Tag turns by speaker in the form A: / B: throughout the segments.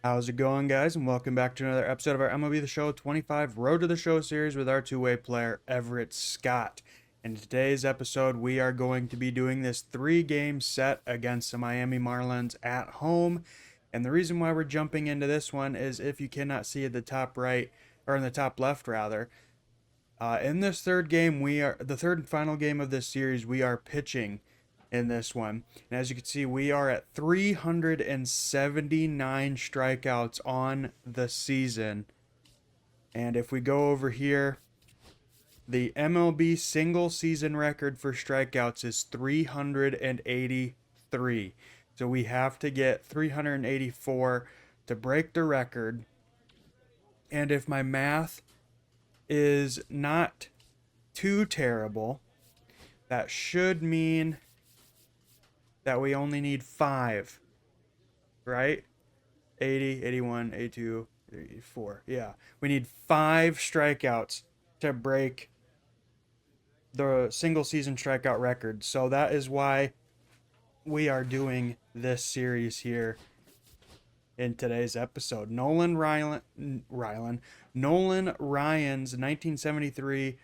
A: How's it going, guys? And welcome back to another episode of our MLB The Show 25 Road to the Show series with our two-way player, Everett Scott. In today's episode, we are going to be doing this three-game set against the Miami Marlins at home. And the reason why we're jumping into this one is if you cannot see at the top right, or in the top left, rather, in this third game, the third and final game of this series, we are pitching in this one. And as you can see, we are at 379 strikeouts on the season. And if we go over here, the MLB single season record for strikeouts is 383. So we have to get 384 to break the record. And if my math is not too terrible, that should mean that we only need 5, right? 80, 81, 82, 84. Yeah, we need 5 strikeouts to break the single season strikeout record. So that is why we are doing this series here in today's episode. Nolan Ryan's 1973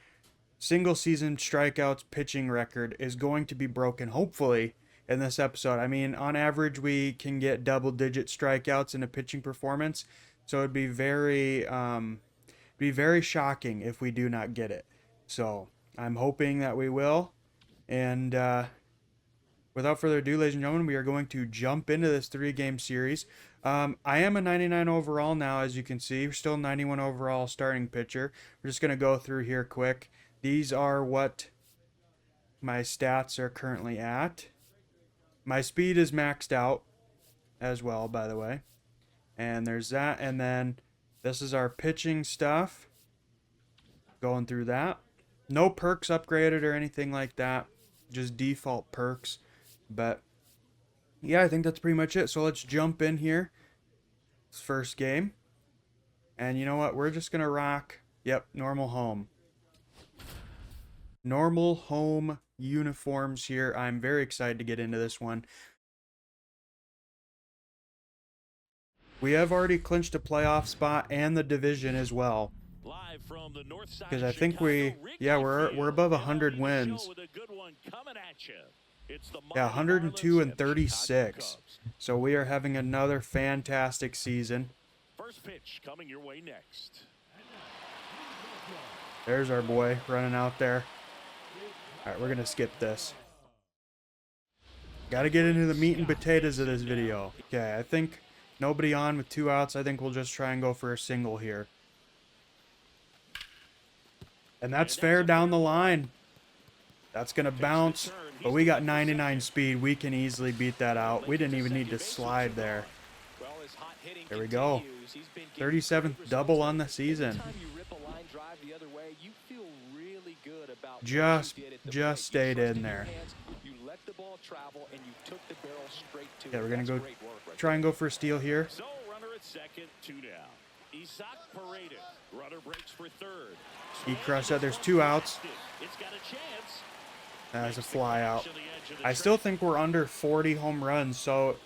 A: single season strikeouts pitching record is going to be broken, hopefully, in this episode. I mean, on average, we can get double-digit strikeouts in a pitching performance, so it'd be very shocking if we do not get it. So I'm hoping that we will. And without further ado, ladies and gentlemen, we are going to jump into this 3-game series. I am a 99 overall now, as you can see. We're still 91 overall starting pitcher. We're just going to go through here quick. These are what my stats are currently at. My speed is maxed out as well, by the way. And there's that. And then this is our pitching stuff. Going through that. No perks upgraded or anything like that. Just default perks. But yeah, I think that's pretty much it. So let's jump in here. This first game. And you know what? We're just going to rock. Yep, normal home. Normal home uniforms here. I'm very excited to get into this one. We have already clinched a playoff spot and the division as well. Because I think we're above 100 wins. Yeah, 102 and 36. So we are having another fantastic season.
B: First pitch coming your way next.
A: There's our boy running out there. All right, we're going to skip this. Got to get into the meat and potatoes of this video. Okay, I think nobody on with 2 outs. I think we'll just try and go for a single here. And that's fair down the line. That's going to bounce. But we got 99 speed. We can easily beat that out. We didn't even need to slide there. There we go. 37th double on the season. Just stayed in there. Yeah, we're going to go try and go for a steal here.
B: So runner at second, 2 down. Isaac Paredes, runner breaks for third.
A: He crushed that. There's 2 outs.
B: It's got a chance.
A: That's a fly out. I still think we're under 40 home runs, so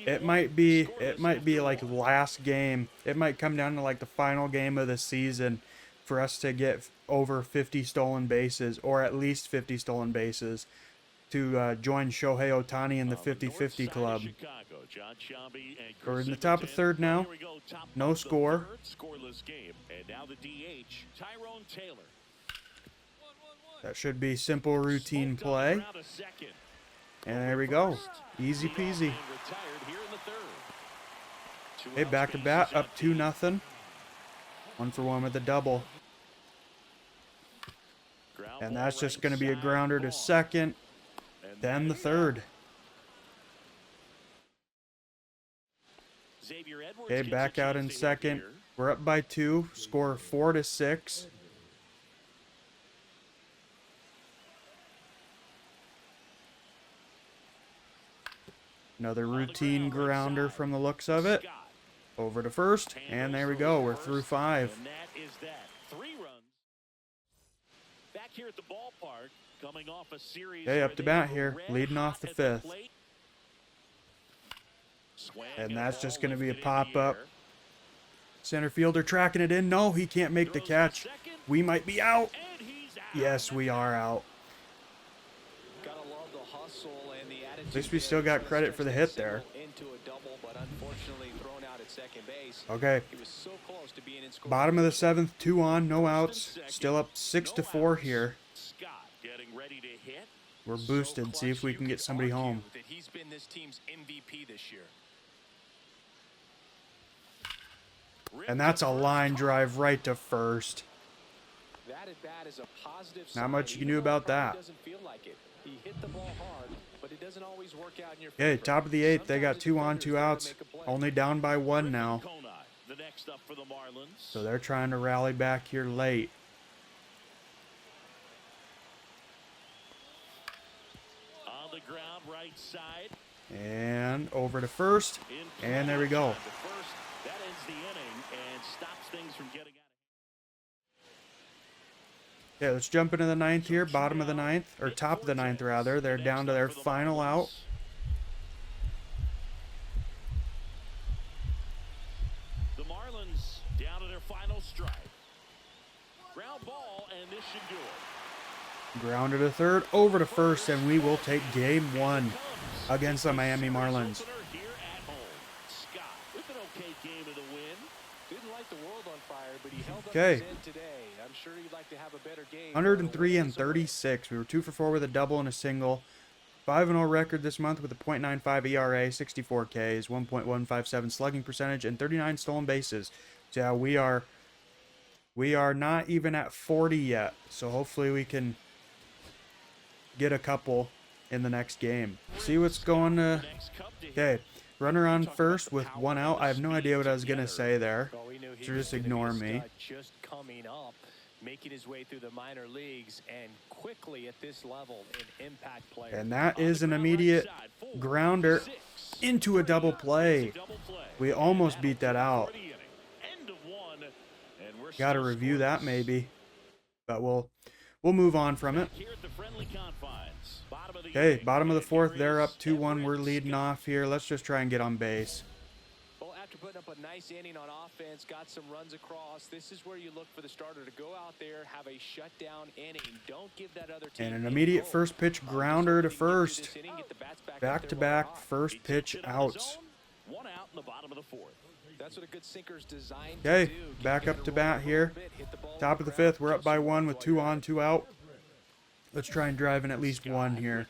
A: it might be like last game. It might come down to like the final game of the season for us to get over 50 stolen bases, or at least 50 stolen bases, to join Shohei Ohtani in the 50-50 club. We're in the top of third now. No score. That should be simple routine play. And there we go. Easy peasy. Okay, back to bat, up 2-0. 1-for-1 with a double. And that's just going to be a grounder to second. Then the third. Okay, back out in second. We're up by 2. Score 4-6. Another routine grounder from the looks of it. Over to first. And there we go. We're through 5. Okay, up to bat here. Leading off the 5th.
B: Swing
A: And
B: a
A: that's
B: ball
A: just going to be a
B: lifted in the
A: pop-up.
B: air.
A: Center fielder tracking it in. No, he can't make the
B: Throws to
A: catch.
B: second,
A: We might be out.
B: and he's out.
A: Yes, we are out.
C: Gotta love the hustle and the attitude.
A: At least we
C: there
A: still
C: to
A: got
C: try to
A: credit for
C: stretch
A: the
C: that
A: hit there.
C: single into a double, but unfortunately thrown out at second base.
A: Okay.
C: He was so close to being in scoring
A: Bottom of the
C: position.
A: 7th, 2 on, no
B: First and
A: outs.
B: second,
A: Still up 6-4
B: outs.
A: here.
B: Scott getting ready to hit.
A: We're
C: So
A: boosted. See if
C: clutch,
A: we
C: you
A: can get
C: could
A: somebody
C: argue
A: home.
C: that he's been this team's MVP this year.
A: And that's a line drive right to first.
C: That at bat is a positive
A: Not
C: sign,
A: much you can
C: even
A: do
C: though it
A: about
C: probably
A: that.
C: doesn't feel like it. He hit the ball hard, but it doesn't always work out in your
A: Okay,
C: favor.
A: top of the 8th. They got
C: Sometimes
A: 2 on,
C: defenders
A: 2
C: there to
A: outs.
C: make a play.
A: Only down by 1
B: Griffin
A: now.
B: Conine, the next up for the Marlins.
A: So they're trying to rally back here late.
B: On the ground, right side.
A: And over to first.
B: In
A: And there we go.
B: play. The first, that ends the inning and stops things from getting out.
A: Okay, let's jump into the 9th here. Bottom of the 9th, or top of the 9th rather. They're down to their final out.
B: The Marlins down to their final strike. Ground ball, and this should do it.
A: Grounded to third, over to first, and we will take game 1 against the Miami Marlins.
B: Opener here at home. Scott with an okay game of the win.
C: Didn't light the world on fire, but he held up
A: Okay.
C: his end today. I'm sure he'd like to have a better game.
A: 103 and 36. We were 2 for 4 with a double and a single. 5-0 record this month with a .95 ERA, 64 Ks, 1.157 slugging percentage, and 39 stolen bases. So yeah, we are not even at 40 yet. So hopefully we can get a couple in the next game. See what's going to.
B: Next cup to hit.
A: Okay, runner on first with 1 out. I have no idea what I was gonna say there.
C: Well, we knew he
A: So
C: was
A: just
C: gonna be
A: ignore
C: a
A: me.
C: stud just coming up, making his way through the minor leagues and quickly at this level an impact player.
A: And that
B: On the
A: is an
B: ground,
A: immediate
B: right side, 4,
A: grounder
B: 6,
A: into a double play.
B: it's a double play.
A: We almost
B: And
A: beat that
B: that'll
A: out.
B: do it for the inning. End of 1, and we're
A: Got to
B: still
A: review that
B: scoreless.
A: maybe, but we'll move on from it.
B: Back here at the friendly confines. Bottom of the
A: Okay,
B: inning.
A: bottom of the
B: And
A: 4th,
B: here
A: they're
B: is
A: up 2-1. We're
B: Everett
A: leading
B: Scott.
A: off here. Let's just try and get on base.
C: Well, after putting up a nice inning on offense, got some runs across, this is where you look for the starter to go out there, have a shutdown inning. Don't give that other team
A: And an
C: any
A: immediate
C: hope.
A: first pitch grounder to
C: Just hoping they can get through
A: first.
C: this inning, get the bats back out
A: Back
C: there
A: to
C: while they're
A: back
C: hot.
A: first
B: He
A: pitch
B: tipped it on his
A: outs.
B: own. 1 out in the bottom of the 4th.
C: That's what a good sinker's designed
A: Okay,
C: to do. Get
A: back
C: you
A: up
C: to
A: to
C: roll
A: bat
C: a
A: here.
C: little bit, hit the ball
A: Top
C: on
A: of the
C: the ground,
A: 5th, we're up
C: just
A: by
C: some
A: 1
C: runs
A: with
C: while
A: 2
C: you're
A: on,
C: at it.
A: 2 out. Let's try and drive in at least 1 here.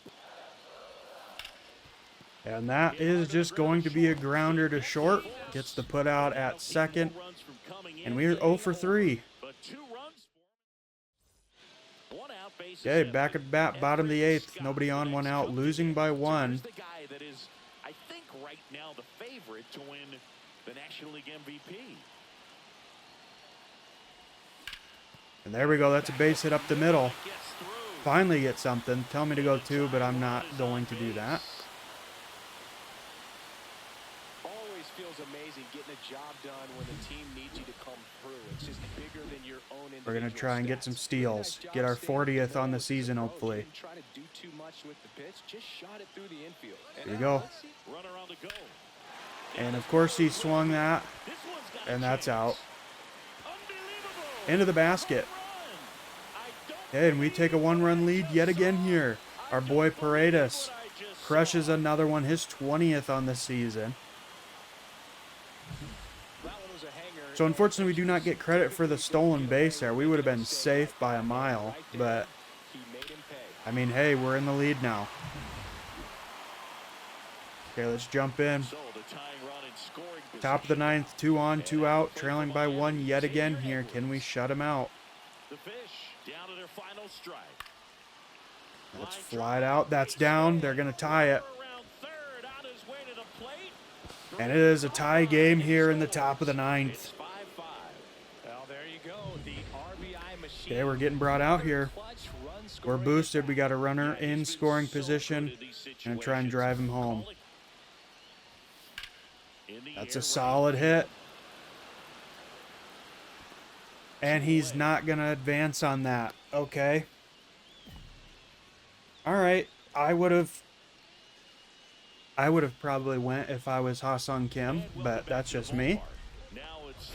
A: And that is just going to be a grounder to short. Gets the put out at second. And we're 0 for 3.
B: But 2 runs. 1 out, bases
A: Okay,
B: empty.
A: back at bat, bottom of the
B: Everett
A: 8th.
B: Scott,
A: Nobody
B: the
A: on, 1
B: next
A: out,
B: cup to
A: losing
B: hit.
A: by
B: So
A: 1.
B: here's the guy that is, I think, right now the favorite to win the National League MVP.
A: And there we go. That's a base hit up the middle.
B: Gets through.
A: Finally get something. Tell me to go 2, but I'm not going to do that.
C: Always feels amazing getting a job done when the team needs you to come through. It's just bigger than your own individual
A: We're going to try and get some
C: stats.
A: steals.
C: Pretty nice
A: Get our
C: job staying in
A: 40th on the
C: middle with
A: season,
C: his approach.
A: hopefully.
C: Didn't try to do too much with the pitch, just shot it through the infield. And
A: There you go.
C: let's see.
B: Runner on the go.
A: And of course he swung that,
B: This one's got a
A: and that's
B: chance.
A: out.
B: Unbelievable.
A: Into the basket.
B: Home run. I don't
A: Okay, and we take a 1-run lead yet again here. Our boy
B: believe
A: Paredes
B: what I just
A: crushes
B: saw.
A: another one, his 20th on the season.
C: That one was a hanger.
A: So unfortunately we do not get credit for the stolen base there. We would have been safe by a mile, but
C: He made him pay.
A: I mean, hey, we're in the lead now. Okay, let's jump in.
B: So the tying run in scoring
A: Top of the
B: position.
A: 9th, 2 on, 2 out, trailing by 1 yet again here. Can we shut him out?
B: The Fish down to their final strike.
A: Let's
B: Line
A: fly it
B: drive,
A: out. That's
B: base
A: down.
B: hit.
A: They're going to tie it.
B: Around third, on his way to the plate.
A: And it is a tie game here in the top of the 9th.
B: It's 5-5.
C: Well, there you go. The RBI machine.
A: Okay, we're getting brought out here.
C: Clutch run
A: We're
C: scoring
A: boosted. We
C: attack.
A: got a runner
B: Yeah,
A: in
B: he's been
A: scoring
B: so good
A: position.
B: in these
A: Gonna try and
B: situations.
A: drive him home.
B: Calling. In the
A: That's
B: air,
A: a
B: right
A: solid
B: field.
A: hit. And he's not going to advance on that. Okay. All right. I I would have probably went if I was Ha-Sung Kim, but that's just me.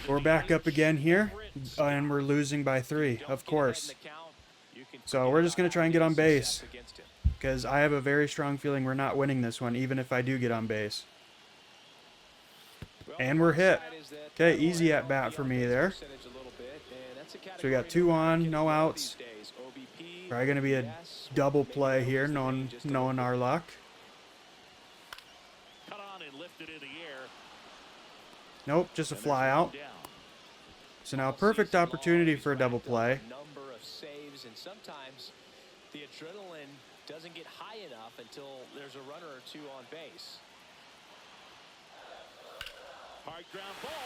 A: We're back up again here, and we're losing by 3, of course. So we're just going to try and get on base, because I have a very strong feeling we're not winning this one, even if I do get on base. And we're hit. Okay, easy at bat for me there. So we got 2 on, no outs. Probably going to be a double play here, knowing our luck. Nope, just a fly out. So now perfect opportunity for a double play.
C: Number of saves, and sometimes the adrenaline doesn't get high enough until there's a runner or 2 on base.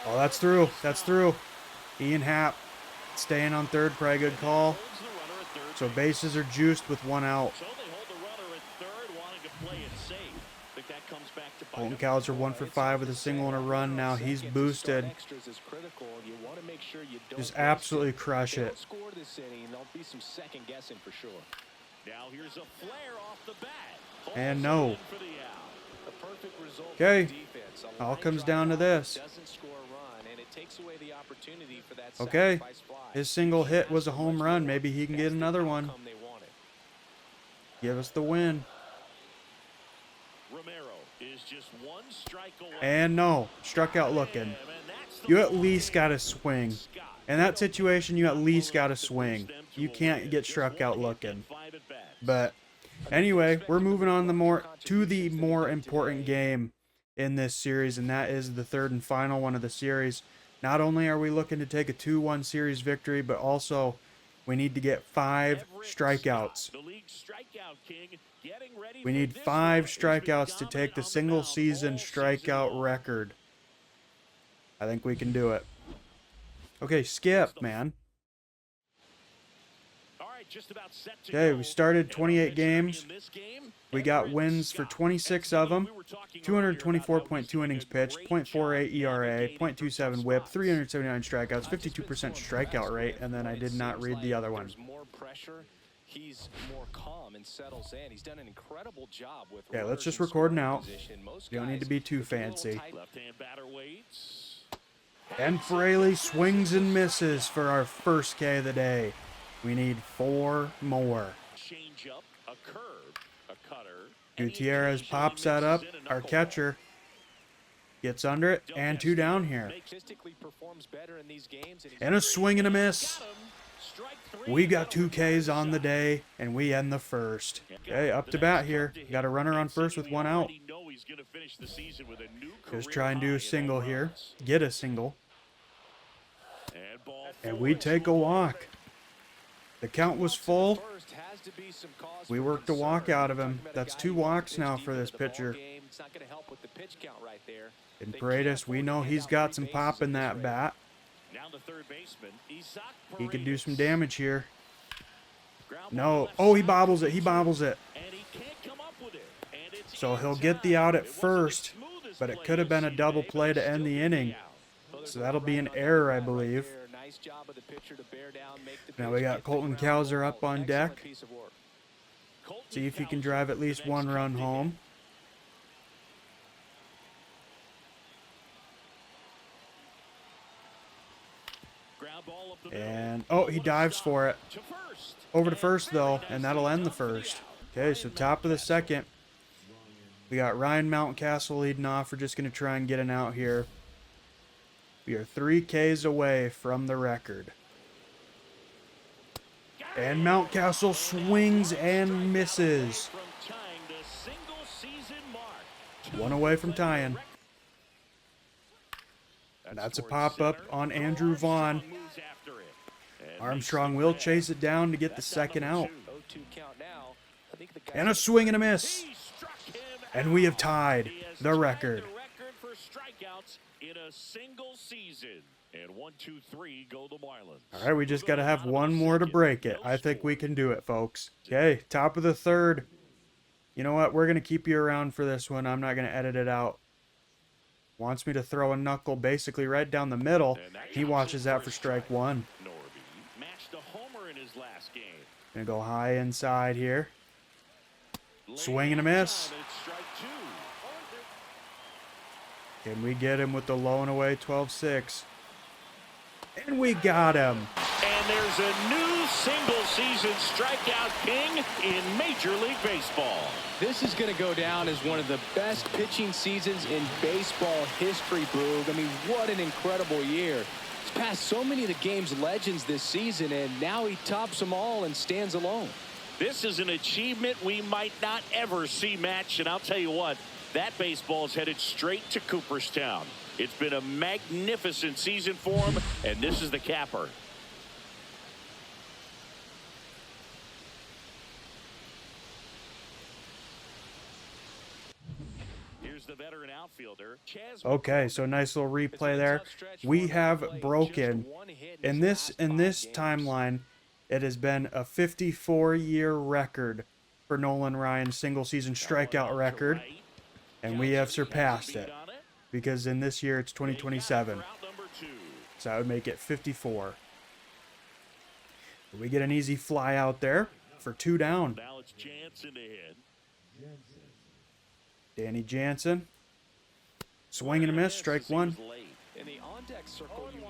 A: Oh, that's through. That's through. Ian Happ staying on third, probably good call. So bases are juiced with 1 out. Colton Cowser 1 for 5 with a single and a run. Now he's boosted. Just absolutely crush it. And no. Okay. All comes down to this. Okay. His single hit was a home run. Maybe he can get another one. Give us the win. And no, struck out looking. You at least got to swing. In that situation, you at least got to swing. You can't get struck out looking. But anyway, we're moving on to the more important game in this series, and that is the third and final one of the series. Not only are we looking to take a 2-1 series victory, but also we need to get 5 strikeouts. We need 5 strikeouts to take the single season strikeout record. I think we can do it. Okay, Skip, man. Okay, we started 28 games. We got wins for 26 of them. 224.2 innings pitched, .48 ERA, .27 WHIP, 379 strikeouts, 52% strikeout rate, and then I did not read the other one.
C: He's more calm and settles in. He's done an incredible job with.
A: Yeah, let's just record now. You don't need to be too fancy. And Fraley swings and misses for our first K of the day. We need 4 more. Gutierrez pops that up. Our catcher gets under it, and 2 down here. And a swing and a miss. We got 2 Ks on the day, and we end the first. Okay, up to bat here. Got a runner on first with 1 out. Just try and do a single here. Get a single. And we take a walk. The count was full. We worked a walk out of him. That's 2 walks now for this pitcher. And Paredes, we know he's got some pop in that bat. He could do some damage here. No. Oh, he bobbles it. He bobbles it. So he'll get the out at first, but it could have been a double play to end the inning. So that'll be an error, I believe. Now we got Colton Cowser up on deck. See if he can drive at least 1 run home. And, oh, he dives for it. Over to first, though, and that'll end the first. Okay, so top of the second. We got Ryan Mountcastle leading off. We're just going to try and get an out here. We are 3 Ks away from the record. And Mountcastle swings and misses. 1 away from tying. And that's a pop-up on Andrew Vaughn. Armstrong will chase it down to get the second out. And a swing and a miss. And we have tied the record. All right, we just got to have 1 more to break it. I think we can do it, folks. Okay, top of the third. You know what? We're going to keep you around for this one. I'm not going to edit it out. Wants me to throw a knuckle basically right down the middle. He watches that for strike 1. Gonna go high inside here. Swing and a miss. Can we get him with the low and away 12-6? And we got him.
B: And there's a new single-season strikeout king in Major League Baseball.
C: This is going to go down as one of the best pitching seasons in baseball history, Boog. I mean, what an incredible year. He's passed so many of the game's legends this season, and now he tops them all and stands alone.
B: This is an achievement we might not ever see matched, and I'll tell you what, that baseball is headed straight to Cooperstown. It's been a magnificent season for him, and this is the capper. Here's the veteran outfielder.
A: Okay, so nice little replay there. We have broken in this timeline. It has been a 54-year record for Nolan Ryan's single-season strikeout record, and we have surpassed it because in this year it's 2027. So that would make it 54. We get an easy fly out there for 2 down.
B: Now it's Jansen to hit.
A: Danny Jansen. Swing and a miss, strike 1.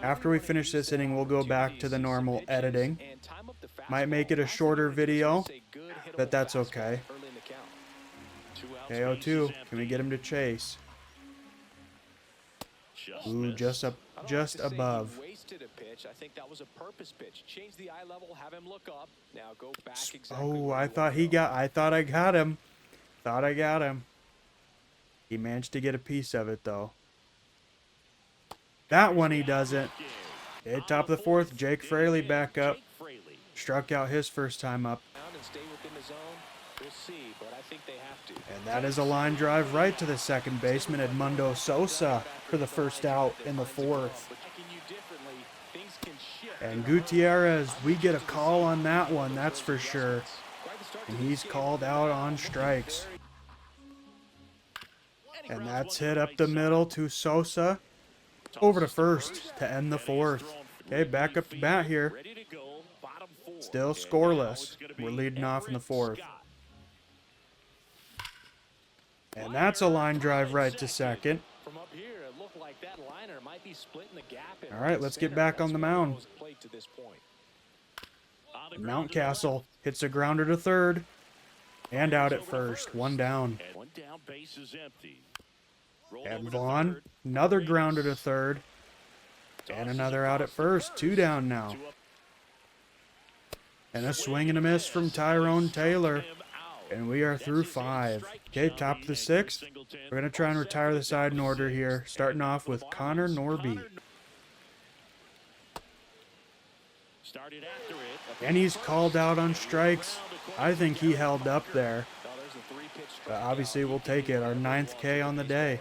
A: After we finish this inning, we'll go back to the normal editing. Might make it a shorter video, but that's okay. Okay, 0-2. Can we get him to chase? Ooh, just above. Oh, I thought I got him. Thought I got him. He managed to get a piece of it, though. That one he doesn't. Okay, top of the 4th, Jake Fraley back up. Struck out his first time up. And that is a line drive right to the second baseman, Edmundo Sosa, for the first out in the 4th. And Gutierrez, we get a call on that one, that's for sure. And he's called out on strikes. And that's hit up the middle to Sosa. Over to first to end the 4th. Okay, back up the bat here. Still scoreless. We're leading off in the 4th. And that's a line drive right to second. All right, let's get back on the mound. Mountcastle hits a grounder to third. And out at first. 1 down. And Vaughn, another grounder to third. And another out at first. 2 down now. And a swing and a miss from Tyrone Taylor. And we are through 5. Okay, top of the 6th. We're going to try and retire the side in order here. Starting off with Connor Norby. And he's called out on strikes. I think he held up there. But obviously we'll take it. Our 9th K on the day.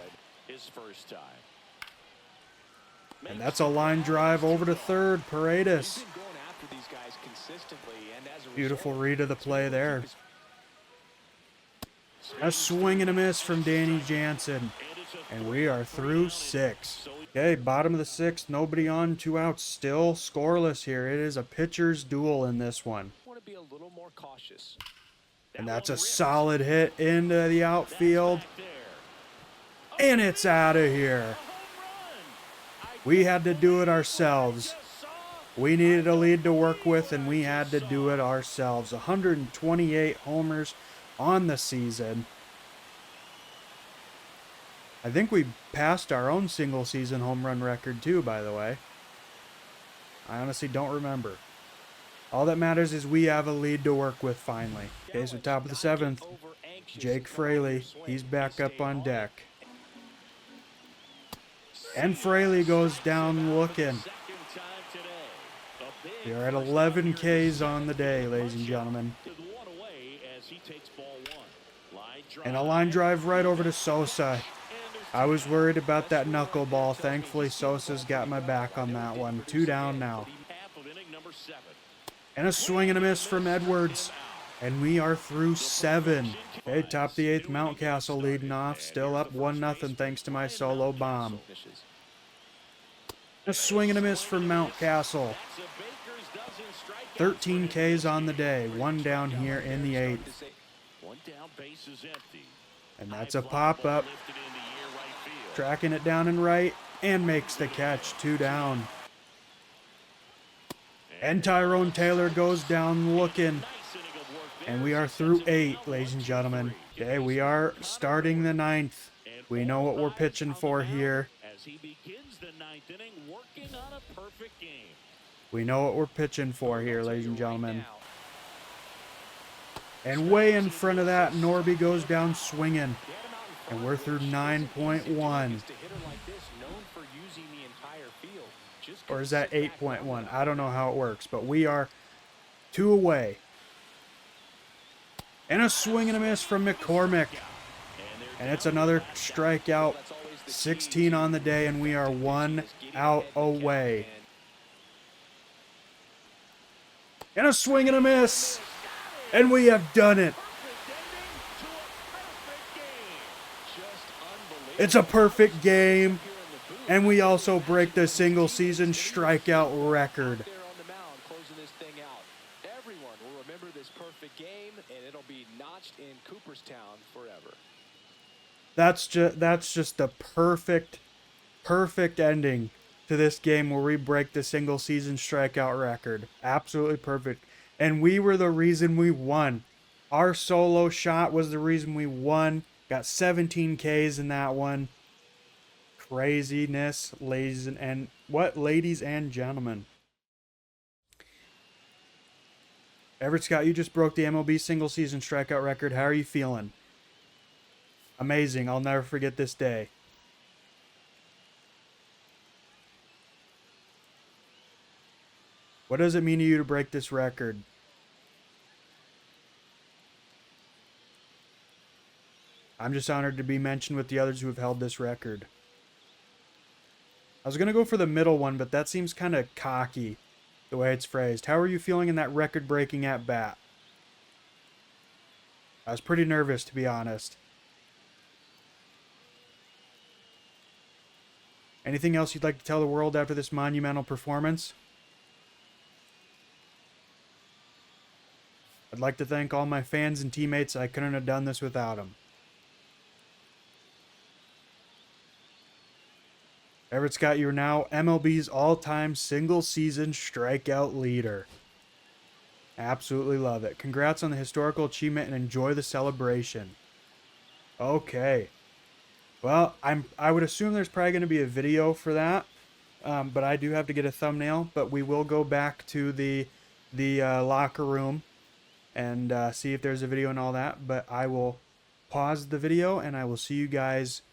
A: And that's a line drive over to third. Paredes. Beautiful read of the play there. A swing and a miss from Danny Jansen. And we are through 6. Okay, bottom of the 6th. Nobody on, 2 outs. Still scoreless here. It is a pitcher's duel in this one. And that's a solid hit into the outfield. And it's out of here. We had to do it ourselves. We needed a lead to work with, and we had to do it ourselves. 128 homers on the season. I think we passed our own single-season home run record, too, by the way. I honestly don't remember. All that matters is we have a lead to work with finally. Okay, so top of the 7th, Jake Fraley. He's back up on deck. And Fraley goes down looking. We are at 11 Ks on the day, ladies and gentlemen. And a line drive right over to Sosa. I was worried about that knuckleball. Thankfully, Sosa's got my back on that one. 2 down now. And a swing and a miss from Edwards. And we are through 7. Okay, top of the 8th, Mountcastle leading off. Still up 1-0 thanks to my solo bomb. A swing and a miss from Mountcastle. 13 Ks on the day. 1 down here in the 8th. And that's a pop-up. Tracking it down and right, and makes the catch. 2 down. And Tyrone Taylor goes down looking. And we are through 8, ladies and gentlemen. Okay, we are starting the 9th. We know what we're pitching for here.
B: As he begins the 9th inning, working on a perfect game.
A: We know what we're pitching for here, ladies and gentlemen. And way in front of that, Norby goes down swinging. And we're through 9.1. Or is that 8.1? I don't know how it works, but we are 2 away. And a swing and a miss from McCormick. And it's another strikeout. 16 on the day, and we are 1 out away. And a swing and a miss. And we have done it. It's a perfect game. And we also break the single season strikeout record.
C: Everyone will remember this perfect game, and it'll be notched in Cooperstown forever.
A: That's just the perfect ending to this game where we break the single season strikeout record. Absolutely perfect. And we were the reason we won. Our solo shot was the reason we won. Got 17 Ks in that one. Craziness, ladies and gentlemen. Everett Scott, you just broke the MLB single season strikeout record. How are you feeling? Amazing. I'll never forget this day. What does it mean to you to break this record? I'm just honored to be mentioned with the others who have held this record. I was going to go for the middle one, but that seems kind of cocky, the way it's phrased. How are you feeling in that record-breaking at-bat? I was pretty nervous, to be honest. Anything else you'd like to tell the world after this monumental performance? I'd like to thank all my fans and teammates. I couldn't have done this without them. Everett Scott, you're now MLB's all-time single-season strikeout leader. Absolutely love it. Congrats on the historical achievement and enjoy the celebration. Okay. Well, I would assume there's probably going to be a video for that, but I do have to get a thumbnail. But we will go back to the locker room and see if there's a video and all that. But I will pause the video and I will see you guys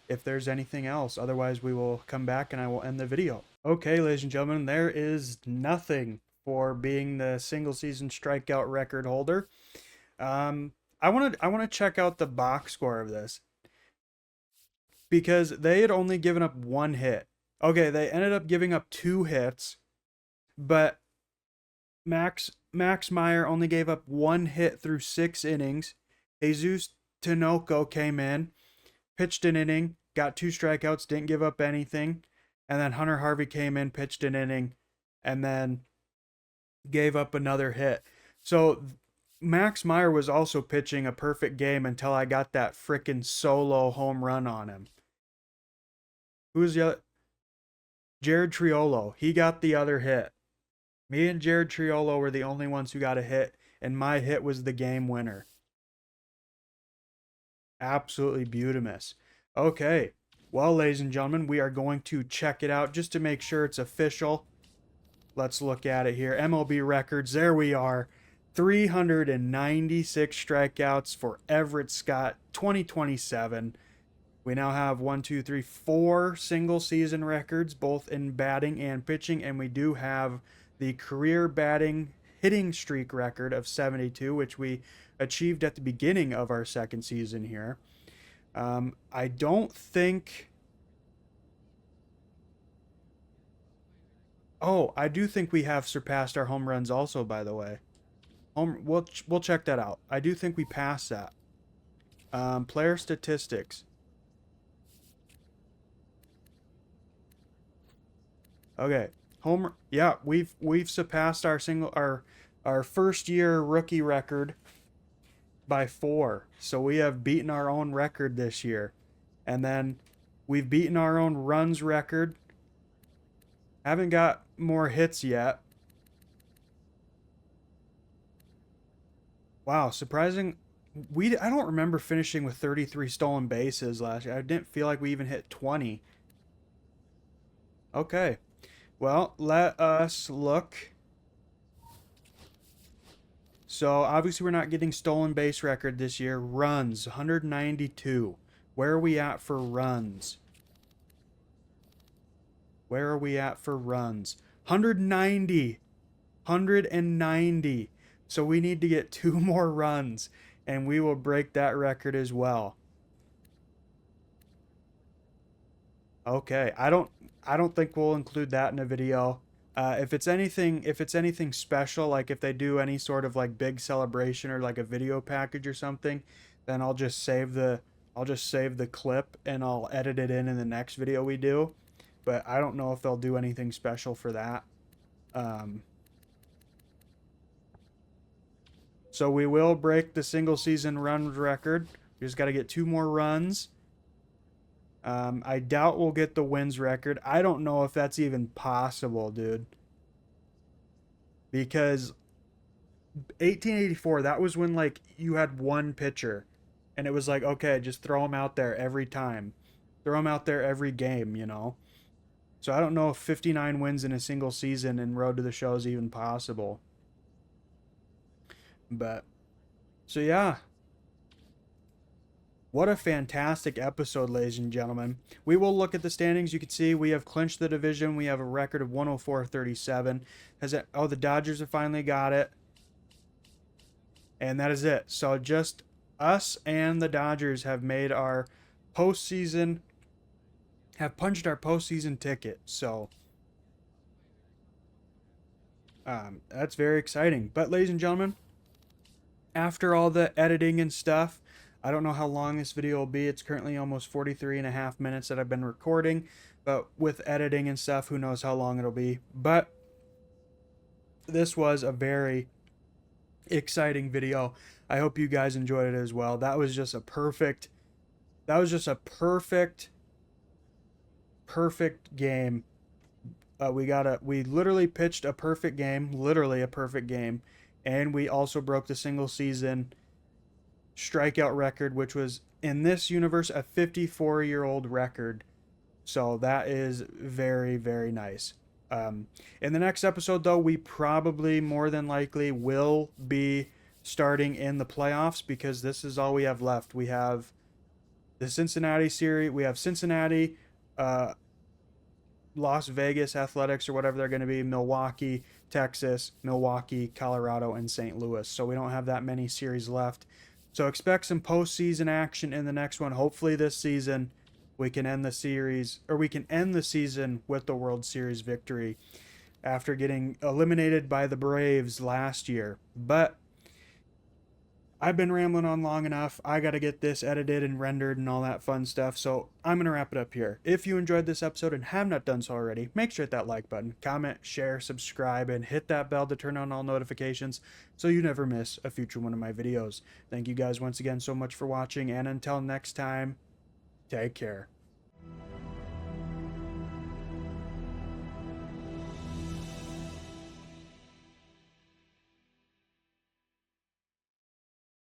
A: if there's anything else. Otherwise, we will come back and I will end the video. Okay, ladies and gentlemen, there is nothing for being the single season strikeout record holder. I want to check out the box score of this, because they had only given up 1 hit. Okay, they ended up giving up 2 hits, but Max Meyer only gave up 1 hit through 6 innings. Jesus Tinoco came in, pitched an inning, got 2 strikeouts, didn't give up anything. And then Hunter Harvey came in, pitched an inning, and then gave up another hit. So Max Meyer was also pitching a perfect game until I got that frickin' solo home run on him. Who's the other? Jared Triolo. He got the other hit. Me and Jared Triolo were the only ones who got a hit, and my hit was the game winner. Absolutely beautimous. Okay, well, ladies and gentlemen, we are going to check it out just to make sure it's official. Let's look at it here. MLB Records, there we are. 396 strikeouts for Everett Scott, 2027. We now have 4 single season records, both in batting and pitching, and we do have the career batting hitting streak record of 72, which we achieved at the beginning of our second season here. I don't think... Oh, I do think we have surpassed our home runs also, by the way. We'll check that out. I do think we passed that. Player statistics. Okay. Yeah, we've surpassed our first year rookie record by 4. So we have beaten our own record this year. And then We've beaten our own runs record. Haven't got more hits yet. Wow, surprising. I don't remember finishing with 33 stolen bases last year. I didn't feel like we even hit 20. Okay. Well, let us look. So, obviously we're not getting stolen base record this year. Runs, 192. Where are we at for runs? Where are we at for runs? 190. 190. So we need to get 2 more runs, and we will break that record as well. Okay, I don't think we'll include that in a video. If it's anything special, like if they do any sort of like big celebration or like a video package or something, then I'll just save the clip and I'll edit it in the next video we do. But I don't know if they'll do anything special for that. So we will break the single season run record. We just got to get 2 more runs. I doubt we'll get the wins record. I don't know if that's even possible, dude. Because 1884, that was when like you had one pitcher and it was like, okay, just throw him out there every time. Throw him out there every game, you know. So I don't know if 59 wins in a single season in Road to the Show is even possible. But so yeah. What a fantastic episode, ladies and gentlemen. We will look at the standings. You can see we have clinched the division. We have a record of 104-37. The Dodgers have finally got it. And that is it. So just us and the Dodgers have made our postseason, have punched our postseason ticket. So that's very exciting. But ladies and gentlemen, after all the editing and stuff, I don't know how long this video will be. It's currently almost 43 and a half minutes that I've been recording, but with editing and stuff, who knows how long it'll be. But this was a very exciting video. I hope you guys enjoyed it as well. That was just a perfect game. We literally pitched a perfect game, literally a perfect game, and we also broke the single season strikeout record, which was in this universe a 54-year-old record. So that is very, very nice. In the next episode, though, we probably more than likely will be starting in the playoffs because this is all we have left. We have the Cincinnati series. We have Cincinnati, Las Vegas Athletics or whatever they're going to be, Milwaukee, Texas, Milwaukee, Colorado, and St. Louis. So we don't have that many series left. So expect some postseason action in the next one. Hopefully this season we can end the series, or we can end the season with the World Series victory after getting eliminated by the Braves last year. But I've been rambling on long enough. I got to get this edited and rendered and all that fun stuff. So I'm going to wrap it up here. If you enjoyed this episode and have not done so already, make sure to hit that like button, comment, share, subscribe, and hit that bell to turn on all notifications so you never miss a future one of my videos. Thank you guys once again so much for watching. And until next time, take care.